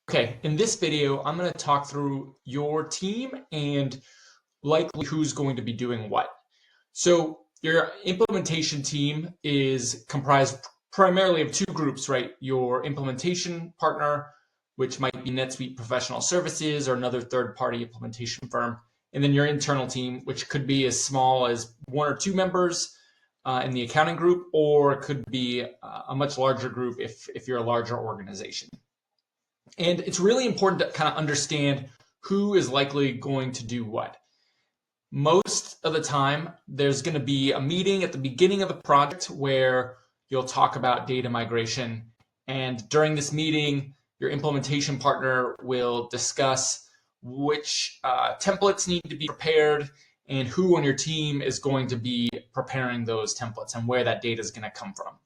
Okay, in this video, I'm going to talk through your team and likely who's going to be doing what. So your implementation team is comprised primarily of two groups, right? Your implementation partner, which might be NetSuite Professional Services or another third-party implementation firm, and then your internal team, which could be as small as one or two members in the accounting group, or it could be a much larger group if you're a larger organization. And it's really important to kind of understand who is likely going to do what. Most of the time, there's going to be a meeting at the beginning of the project where you'll talk about data migration. And during this meeting, your implementation partner will discuss which templates need to be prepared and who on your team is going to be preparing those templates and where that data is going to come from.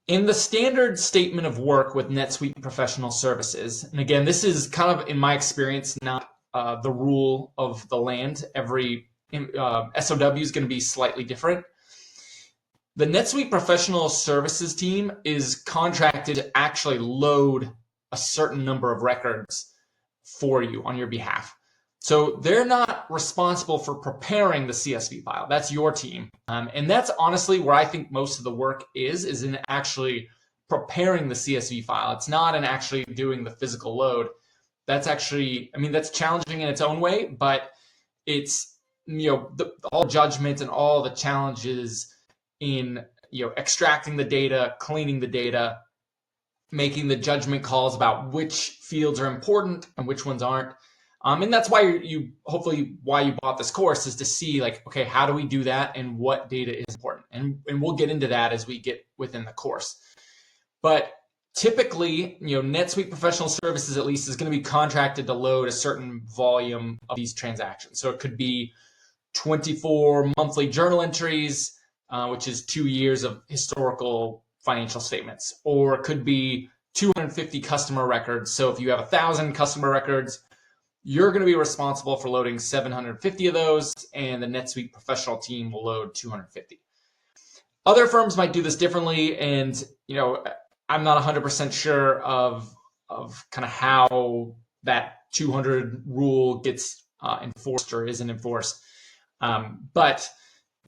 In the standard statement of work with NetSuite Professional Services, and again, this is kind of, in my experience, not the rule of the land. Every SOW is going to be slightly different. The NetSuite Professional Services team is contracted to actually load a certain number of records for you on your behalf. So they're not responsible for preparing the CSV file. That's your team. And that's honestly where I think most of the work is in actually preparing the CSV file. It's not in actually doing the physical load. That's actually, I mean, that's challenging in its own way, but it's, all judgment and all the challenges in, extracting the data, cleaning the data, making the judgment calls about which fields are important and which ones aren't. And that's why hopefully why you bought this course, is to see okay, how do we do that and what data is important? And we'll get into that as we get within the course. But typically, NetSuite Professional Services at least is going to be contracted to load a certain volume of these transactions. So it could be 24 monthly journal entries, which is 2 years of historical financial statements, or it could be 250 customer records. So if you have 1,000 customer records, you're going to be responsible for loading 750 of those, and the NetSuite professional team will load 250. Other firms might do this differently, and I'm not 100% sure of kind of how that 200 rule gets enforced or isn't enforced. But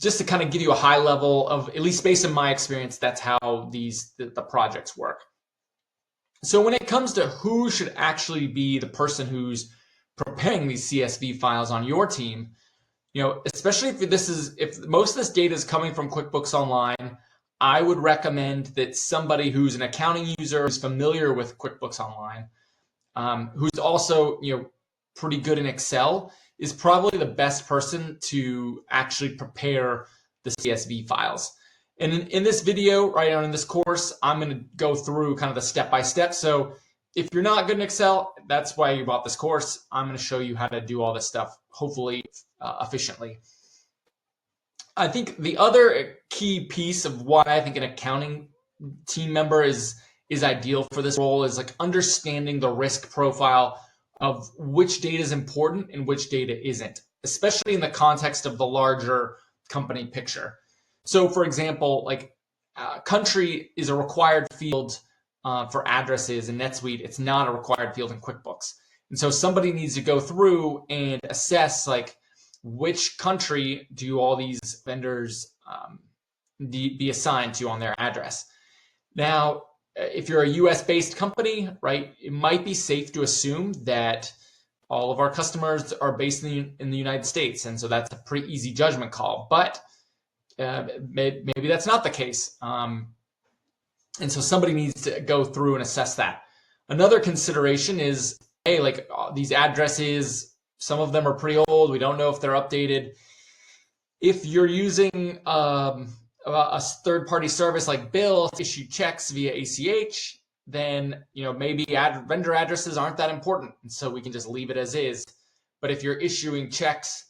just to kind of give you a high level of, at least based on my experience, that's how the projects work. So when it comes to who should actually be the person who's preparing these CSV files on your team, especially if most of this data is coming from QuickBooks Online, I would recommend that somebody who's an accounting user, who's familiar with QuickBooks Online, who's also pretty good in Excel, is probably the best person to actually prepare the CSV files. And in this video, right on in this course, I'm going to go through kind of the step-by-step. So if you're not good in Excel, that's why you bought this course. I'm going to show you how to do all this stuff, hopefully efficiently. I think the other key piece of why I think an accounting team member is ideal for this role is understanding the risk profile of which data is important and which data isn't, especially in the context of the larger company picture. So for example, country is a required field for addresses in NetSuite. It's not a required field in QuickBooks. And so somebody needs to go through and assess which country do all these vendors be assigned to on their address. Now, if you're a US-based company, right, it might be safe to assume that all of our customers are based in the United States. And so that's a pretty easy judgment call. But maybe that's not the case. And so somebody needs to go through and assess that. Another consideration is, hey, these addresses, some of them are pretty old. We don't know if they're updated. If you're using a third-party service like Bill to issue checks via ACH, then maybe vendor addresses aren't that important, and so we can just leave it as is. But if you're issuing checks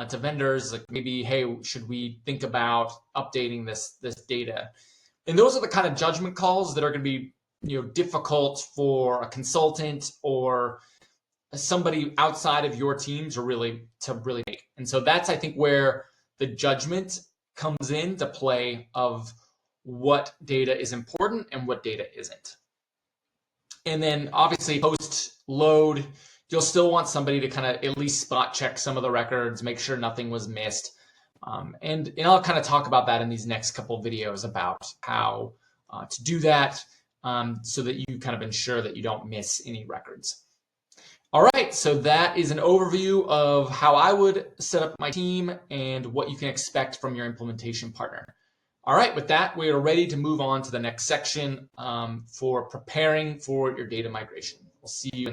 to vendors, maybe, hey, should we think about updating this data? And those are the kind of judgment calls that are going to be difficult for a consultant or somebody outside of your team to really make. And so that's, I think, where the judgment comes into play of what data is important and what data isn't. And then obviously post load, you'll still want somebody to kind of at least spot check some of the records, make sure nothing was missed. And I'll kind of talk about that in these next couple of videos about how to do that so that you kind of ensure that you don't miss any records. All right, so that is an overview of how I would set up my team and what you can expect from your implementation partner. All right, with that, we are ready to move on to the next section for preparing for your data migration. We'll see you in the